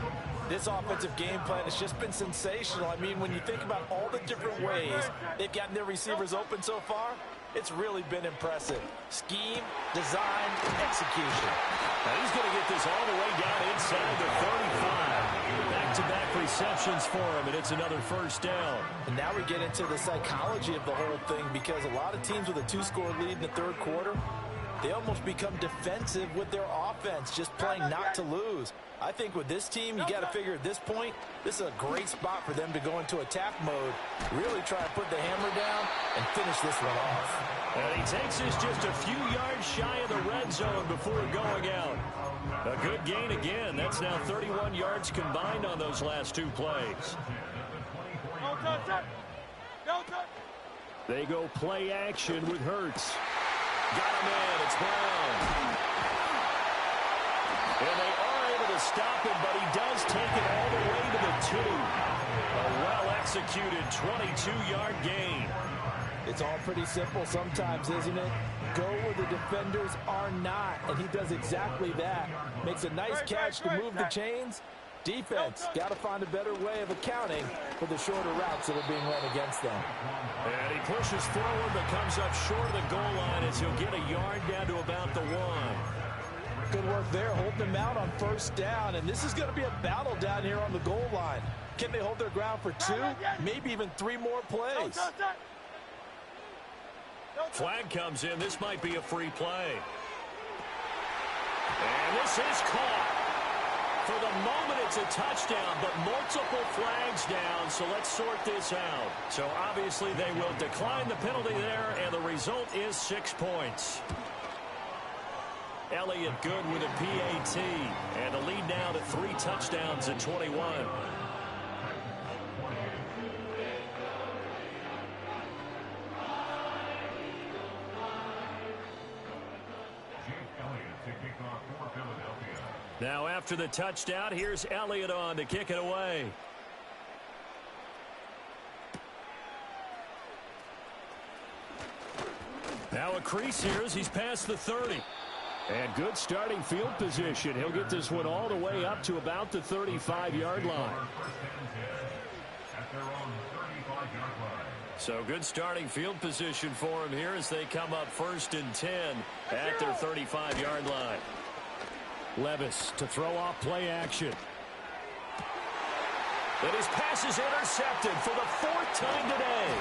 This offensive game plan has just been sensational. I mean, when you think about all the different ways they've gotten their receivers open so far, it's really been impressive. Scheme, design, execution. Now he's going to get this all the way down inside the 35. Back-to-back receptions for him, and it's another first down. And now we get into the psychology of the whole thing, because a lot of teams with a 2-score lead in the third quarter, they almost become defensive with their offense, just playing not to lose. I think with this team, you got to figure at this point, this is a great spot for them to go into attack mode, really try to put the hammer down and finish this one off. And he takes this just a few yards shy of the red zone before going out. A good gain again. That's now 31 yards combined on those last 2 plays. They go play action with Hurts. Got him in. It's Brown. And they are able to stop him, but he does take it all the way to the 2. A well-executed 22-yard gain. It's all pretty simple sometimes, isn't it? Go where the defenders are not, and he does exactly that. Makes a nice catch to move the chains. Defense got to find a better way of accounting for the shorter routes that are being run against them. And he pushes forward but comes up short of the goal line as he'll get a yard down to about the 1. Good work there, holding them out on first down, and this is going to be a battle down here on the goal line. Can they hold their ground for 2, maybe even 3 more plays? Flag comes in. This might be a free play. And this is caught. For the moment, it's a touchdown, but multiple flags down, so let's sort this out. So obviously they will decline the penalty there, and the result is 6 points. Elliott good with a PAT, and the lead now to 3 touchdowns at 21. Now after the touchdown, here's Elliott on to kick it away. Now a crease here as he's past the 30. And good starting field position. He'll get this one all the way up to about the 35-yard line. So good starting field position for him here as they come up 1st and 10 at their 35-yard line. Levis to throw off play action. And his pass is intercepted for the 4th time today.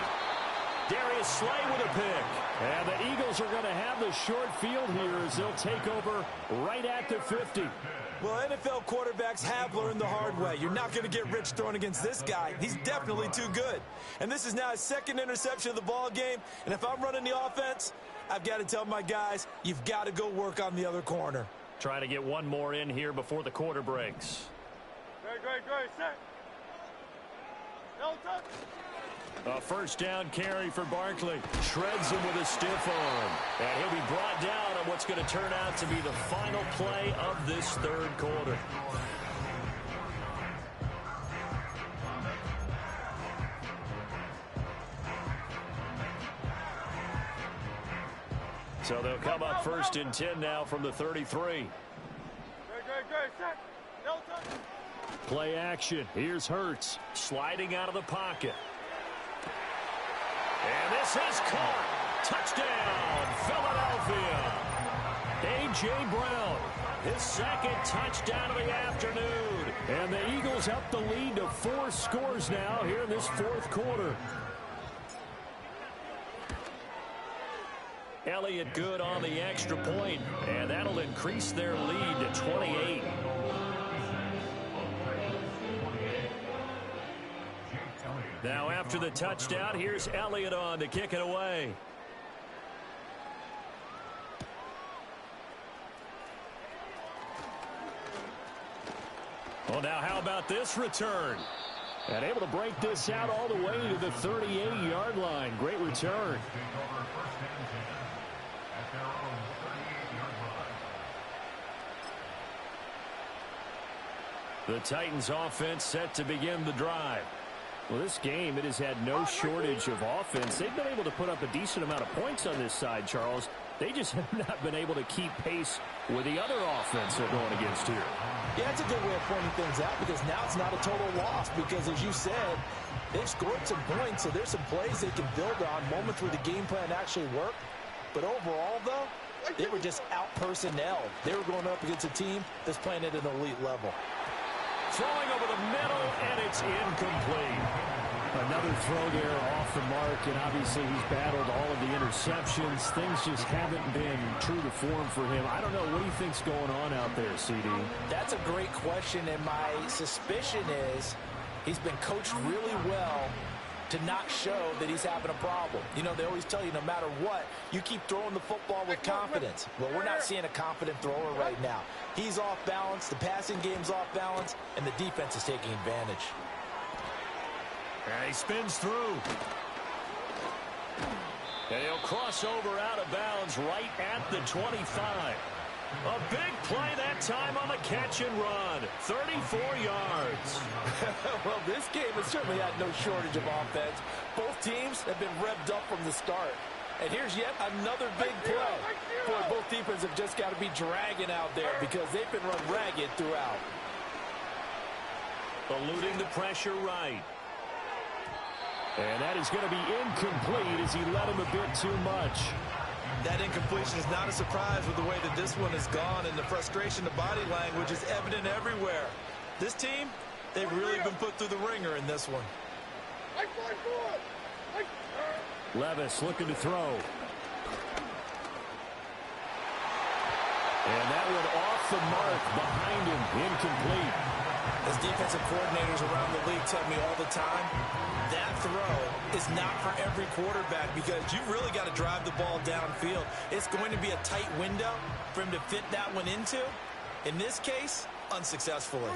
Darius Slay with a pick. And the Eagles are going to have the short field here as they'll take over right at the 50. Well, NFL quarterbacks have learned the hard way. You're not going to get rich throwing against this guy. He's definitely too good. And this is now his 2nd interception of the ball game. And if I'm running the offense, I've got to tell my guys, you've got to go work on the other corner. Trying to get one more in here before the quarter breaks. Great, set. No touch. A first down carry for Barkley. Shreds him with a stiff arm. And he'll be brought down on what's going to turn out to be the final play of this third quarter. So they'll come up first and 10 now from the 33. Play action. Here's Hurts sliding out of the pocket. And this is caught. Touchdown, Philadelphia. A.J. Brown, his second touchdown of the afternoon. And the Eagles up the lead to 4 scores now here in this fourth quarter. Elliott good on the extra point, and that'll increase their lead to 28. Now after the touchdown, here's Elliott on to kick it away. Well, now how about this return? And able to break this out all the way to the 38-yard line. Great return. The Titans offense set to begin the drive. Well, this game, it has had no shortage of offense. They've been able to put up a decent amount of points on this side, Charles. They just have not been able to keep pace with the other offense they're going against here. Yeah, that's a good way of pointing things out because now it's not a total loss because, as you said, they've scored some points, so there's some plays they can build on, moments where the game plan actually worked. But overall, though, they were just out-personnel. They were going up against a team that's playing at an elite level. Throwing over the middle, and it's incomplete. Another throw there off the mark, and obviously he's battled all of the interceptions. Things just haven't been true to form for him. I don't know. What do you think's going on out there, CD? That's a great question, and my suspicion is he's been coached really well to not show that he's having a problem. You know, they always tell you no matter what, you keep throwing the football with confidence. Well, we're not seeing a confident thrower right now. He's off balance, the passing game's off balance, and the defense is taking advantage. And he spins through. And he'll cross over out of bounds right at the 25. A big play that time on the catch and run. 34 yards. Well, this game has certainly had no shortage of offense. Both teams have been revved up from the start. And here's yet another big play. Boy, both defenses have just got to be dragging out there because they've been run ragged throughout. Eluding the pressure right. And that is going to be incomplete as he led him a bit too much. That incompletion is not a surprise with the way that this one has gone, and the frustration, the body language is evident everywhere. This team, they've really been put through the ringer in this one. Levis looking to throw. And that one off the mark behind him, incomplete. As defensive coordinators around the league tell me all the time, that throw is not for every quarterback because you've really got to drive the ball downfield. It's going to be a tight window for him to fit that one into. In this case, unsuccessfully.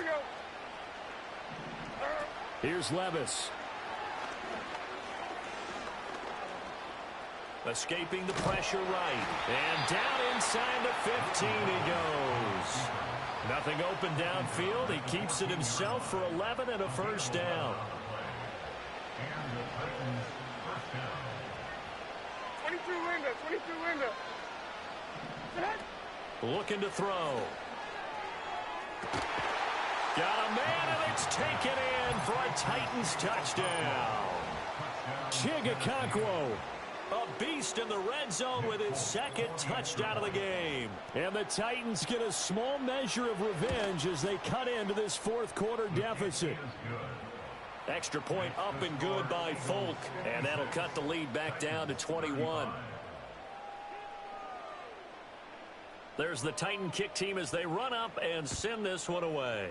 Here's Levis. Escaping the pressure right. And down inside the 15 he goes. Nothing open downfield. He keeps it himself for 11 and a first down. 22 window. Looking to throw. Got a man, and it's taken in for a Titans touchdown. Chigakonkwo, a beast in the red zone with his second touchdown of the game. And the Titans get a small measure of revenge as they cut into this fourth quarter deficit. Extra point up and good by Folk, and that'll cut the lead back down to 21. There's the Titan kick team as they run up and send this one away.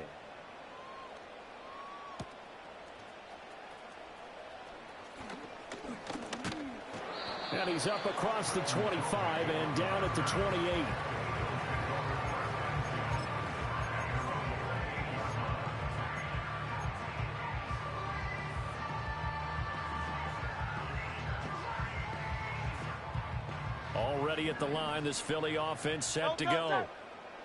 And he's up across the 25 and down at the 28. ready at the line. This Philly offense set to go.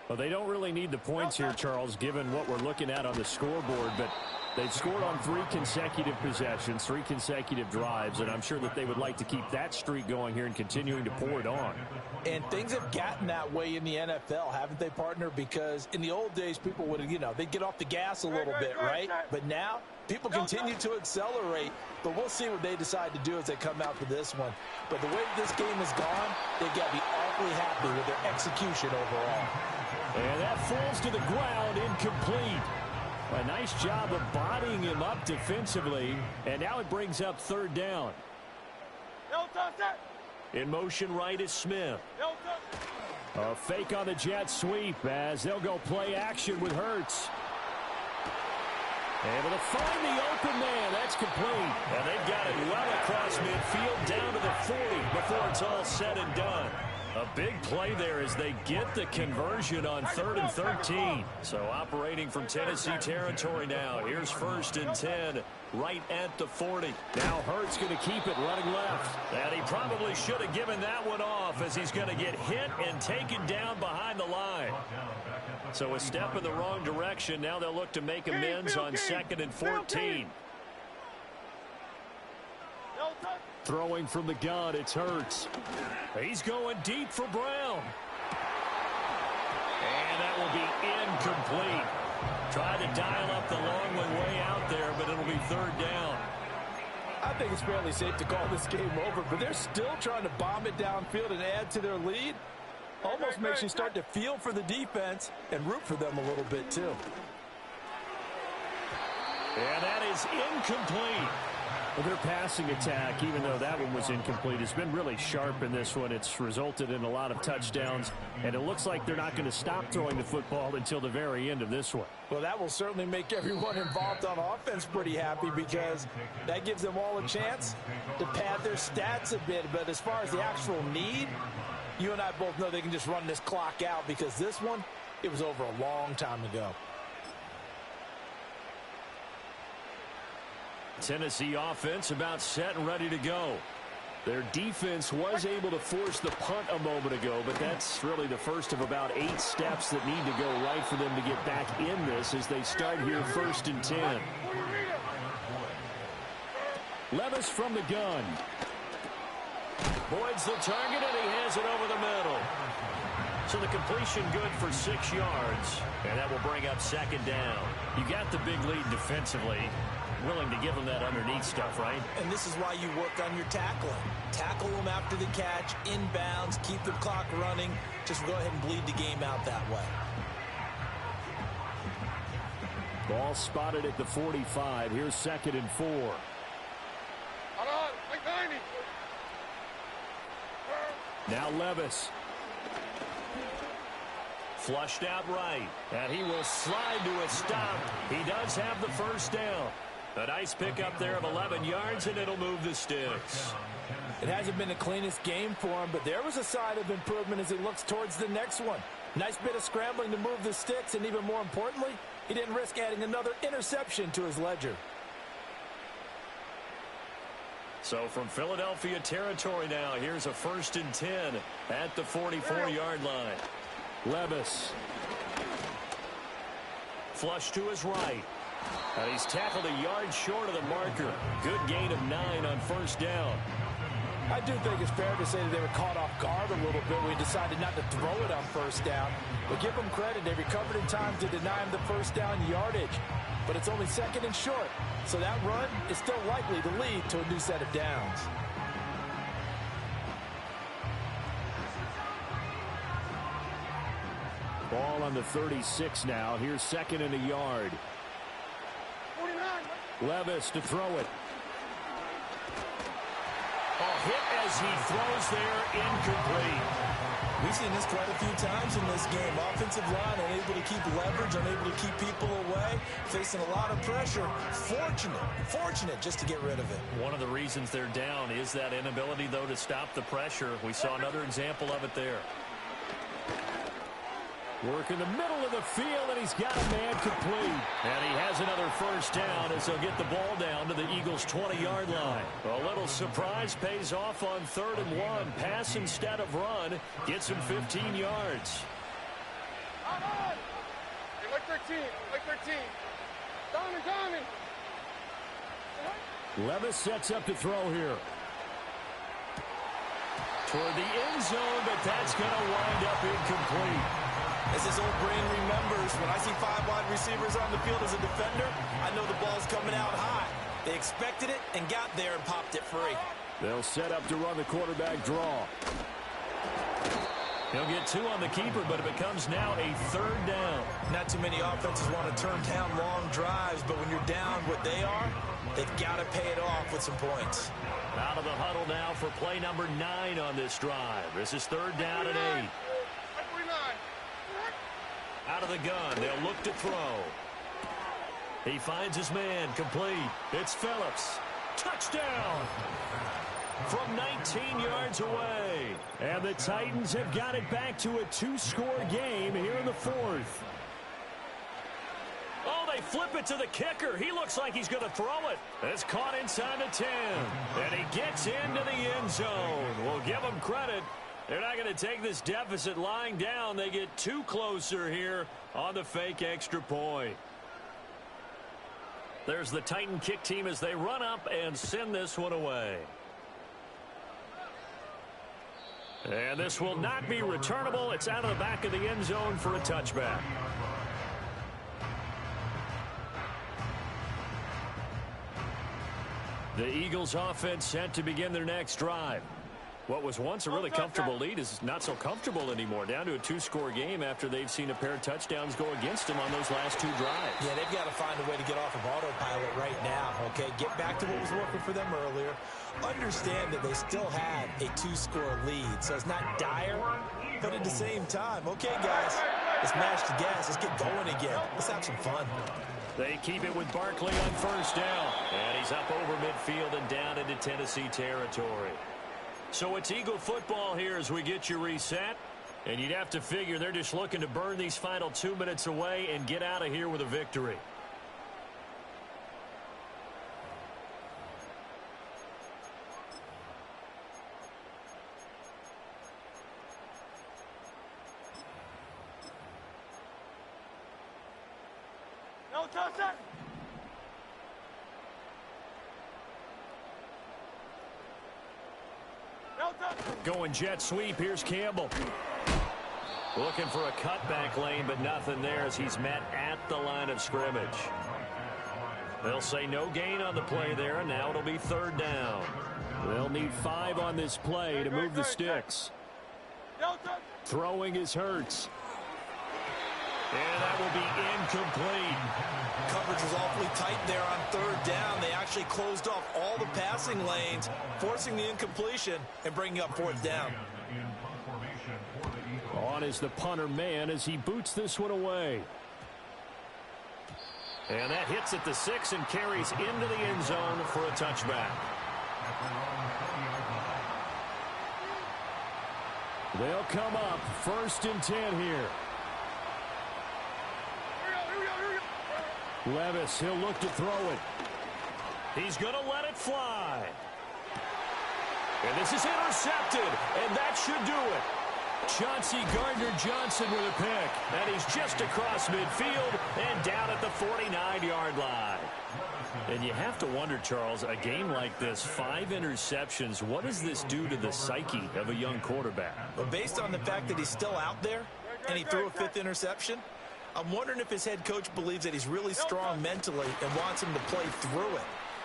Well, they don't really need the points here, Charles, given what we're looking at on the scoreboard, but they've scored on 3 consecutive possessions, 3 consecutive drives, and I'm sure that they would like to keep that streak going here and continuing to pour it on. And things have gotten that way in the NFL, haven't they, partner? Because in the old days, people would, they'd get off the gas a little bit, right? But now, people continue to accelerate, but we'll see what they decide to do as they come out for this one. But the way this game has gone, they've got to be awfully happy with their execution overall. And that falls to the ground, incomplete. A nice job of bodying him up defensively, and now it brings up 3rd down. In motion right is Smith. A fake on the jet sweep as they'll go play action with Hurts. Able to find the open man. That's complete. And they've got it well across midfield down to the 40 before it's all said and done. A big play there as they get the conversion on 3rd and 13. So operating from Tennessee territory now. Here's 1st and 10 right at the 40. Now Hurts going to keep it running left. And he probably should have given that one off as he's going to get hit and taken down behind the line. So a step in the wrong direction. Now they'll look to make amends on 2nd and 14. Throwing from the gun, it's Hurts. He's going deep for Brown. And that will be incomplete. Tried to dial up the long way out there, but it'll be 3rd down. I think it's fairly safe to call this game over, but they're still trying to bomb it downfield and add to their lead. Almost makes you start to feel for the defense and root for them a little bit, too. And that is incomplete. Well, their passing attack, even though that one was incomplete, has been really sharp in this one. It's resulted in a lot of touchdowns, and it looks like they're not going to stop throwing the football until the very end of this one. Well, that will certainly make everyone involved on offense pretty happy because that gives them all a chance to pad their stats a bit. But as far as the actual need, you and I both know they can just run this clock out because this one, it was over a long time ago. Tennessee offense about set and ready to go. Their defense was able to force the punt a moment ago, but that's really the first of about 8 steps that need to go right for them to get back in this as they start here 1st and 10. Levis from the gun. Boyd's the target, and he has it over the middle. So the completion good for 6 yards, and that will bring up 2nd down. You got the big lead defensively. Willing to give them that underneath stuff, right? And this is why you work on your tackling. Tackle them after the catch, inbounds, keep the clock running. Just go ahead and bleed the game out that way. Ball spotted at the 45. Here's 2nd and 4. Now Levis. Flushed out right. And he will slide to a stop. He does have the 1st down. A nice pickup there of 11 yards, and it'll move the sticks. It hasn't been the cleanest game for him, but there was a sign of improvement as he looks towards the next one. Nice bit of scrambling to move the sticks, and even more importantly, he didn't risk adding another interception to his ledger. So from Philadelphia territory now, here's a 1st and 10 at the 44-yard line. Levis. Flush to his right. And he's tackled a yard short of the marker. Good gain of 9 on 1st down. I do think it's fair to say that they were caught off guard a little bit when he decided not to throw it on 1st down. But give them credit. They recovered in time to deny him the 1st down yardage. But it's only 2nd and short. So that run is still likely to lead to a new set of downs. Ball on the 36 now. Here's 2nd and a yard. Levis to throw it. Hit as he throws there, incomplete. We've seen this quite a few times in this game. Offensive line unable to keep leverage, unable to keep people away, facing a lot of pressure. Fortunate just to get rid of it. One of the reasons they're down is that inability, though, to stop the pressure. We saw another example of it there. Work in the middle of the field, and he's got a man complete. And he has another first down as he'll get the ball down to the Eagles' 20-yard line. A little surprise pays off on 3rd and 1. Pass instead of run. Gets him 15 yards. Hey, like 13. Like 13. Tommy. Levis sets up to throw here. Toward the end zone, but that's going to wind up incomplete. As his old brain remembers, when I see 5 wide receivers on the field as a defender, I know the ball's coming out high. They expected it and got there and popped it free. They'll set up to run the quarterback draw. He'll get 2 on the keeper, but it becomes now a 3rd down. Not too many offenses want to turn down long drives, but when you're down what they are, they've got to pay it off with some points. Out of the huddle now for play number 9 on this drive. This is 3rd down and 8. Out of the gun, they'll look to throw. He finds his man, complete. It's Phillips. Touchdown! From 19 yards away. And the Titans have got it back to a 2-score game here in the 4th. Oh, they flip it to the kicker. He looks like he's going to throw it. It's caught inside the 10. And he gets into the end zone. We'll give him credit. They're not going to take this deficit lying down. They get 2 closer here on the fake extra point. There's the Titan kick team as they run up and send this one away. And this will not be returnable. It's out of the back of the end zone for a touchback. The Eagles offense set to begin their next drive. What was once a really comfortable lead is not so comfortable anymore. Down to a 2-score game after they've seen a pair of touchdowns go against them on those last 2 drives. Yeah, they've got to find a way to get off of autopilot right now, okay? Get back to what was working for them earlier. Understand that they still have a 2-score lead, so it's not dire, but at the same time, okay, guys, let's mash the gas. Let's get going again. Let's have some fun. They keep it with Barkley on first down. And he's up over midfield and down into Tennessee territory. So it's Eagle football here as we get you reset. And you'd have to figure they're just looking to burn these final 2 minutes away and get out of here with a victory. No touchdown. Going jet sweep. Here's Campbell. Looking for a cutback lane, but nothing there as he's met at the line of scrimmage. They'll say no gain on the play there, and now it'll be 3rd down. They'll need 5 on this play to move the sticks. Throwing is Hurts. And that will be incomplete. Coverage was awfully tight there on 3rd down. They actually closed off all the passing lanes, forcing the incompletion and bringing up 4th down. On is the punter man as he boots this one away. And that hits at the 6 and carries into the end zone for a touchback. They'll come up 1st and 10 here. Levis, he'll look to throw it. He's going to let it fly. And this is intercepted, and that should do it. Chauncey Gardner-Johnson with a pick. And he's just across midfield and down at the 49-yard line. And you have to wonder, Charles, a game like this, 5 interceptions, what does this do to the psyche of a young quarterback? Well, based on the fact that he's still out there and he threw a 5th interception, I'm wondering if his head coach believes that he's really strong mentally and wants him to play through it.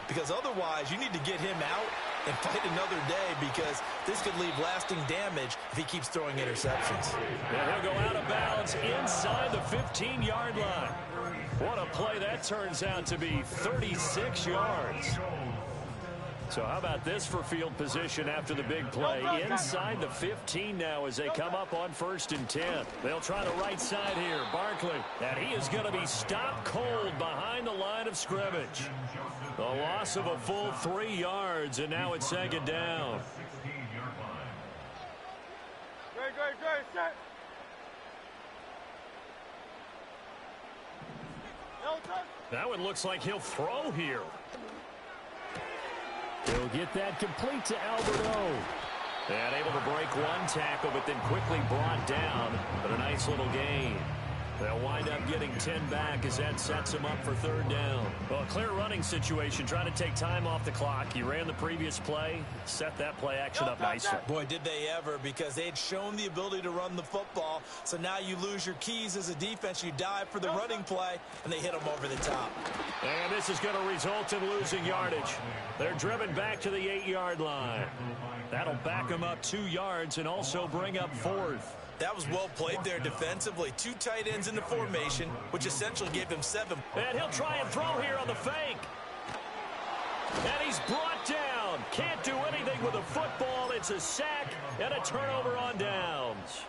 Because otherwise, you need to get him out and fight another day, because this could leave lasting damage if he keeps throwing interceptions. And he'll go out of bounds inside the 15-yard line. What a play that turns out to be, 36 yards. So how about this for field position after the big play? Inside the 15 now as they come up on 1st and 10. They'll try the right side here. Barkley. And he is going to be stopped cold behind the line of scrimmage. The loss of a full 3 yards, and now it's 2nd down. Great, set. No touch. That one looks like he'll throw here. He'll get that complete to Alberto. And able to break one tackle, but then quickly brought down. But a nice little gain. They'll wind up getting 10 back as that sets them up for third down. Well, a clear running situation, trying to take time off the clock. You ran the previous play, set that play action up nicely. Boy, did they ever, because they had shown the ability to run the football. So now you lose your keys as a defense. You dive for the running play, and they hit them over the top. And this is going to result in losing yardage. They're driven back to the 8-yard line. That'll back them up 2 yards and also bring up 4th. That was well played there defensively. 2 tight ends in the formation, which essentially gave them 7. And he'll try and throw here on the fake. And he's brought down. Can't do anything with a football. It's a sack and a turnover on downs.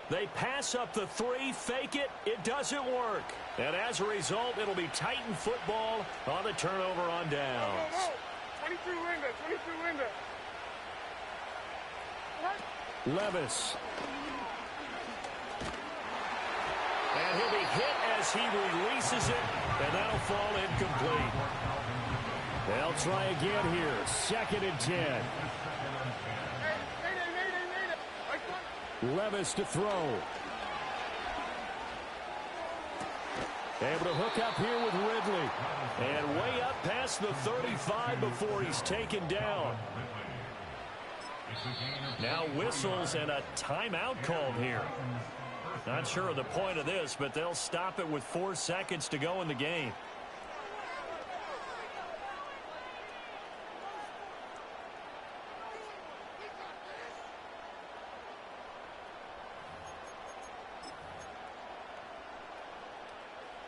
They pass up the 3, fake it. It doesn't work. And as a result, it'll be Titan football on the turnover on downs. Go, go, go. 22 window, 22 window. Levis. And he'll be hit as he releases it, and that'll fall incomplete. They'll try again here. 2nd and 10. Levis to throw. Able to hook up here with Ridley. And way up past the 35 before he's taken down. Now whistles and a timeout called here. Not sure of the point of this, but they'll stop it with 4 seconds to go in the game.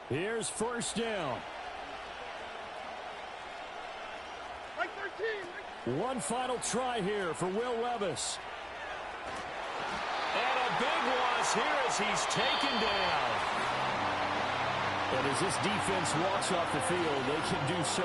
Here's 1st down. Like 13. One final try here for Will Levis. And a big loss here as he's taken down. And as this defense walks off the field, they can do so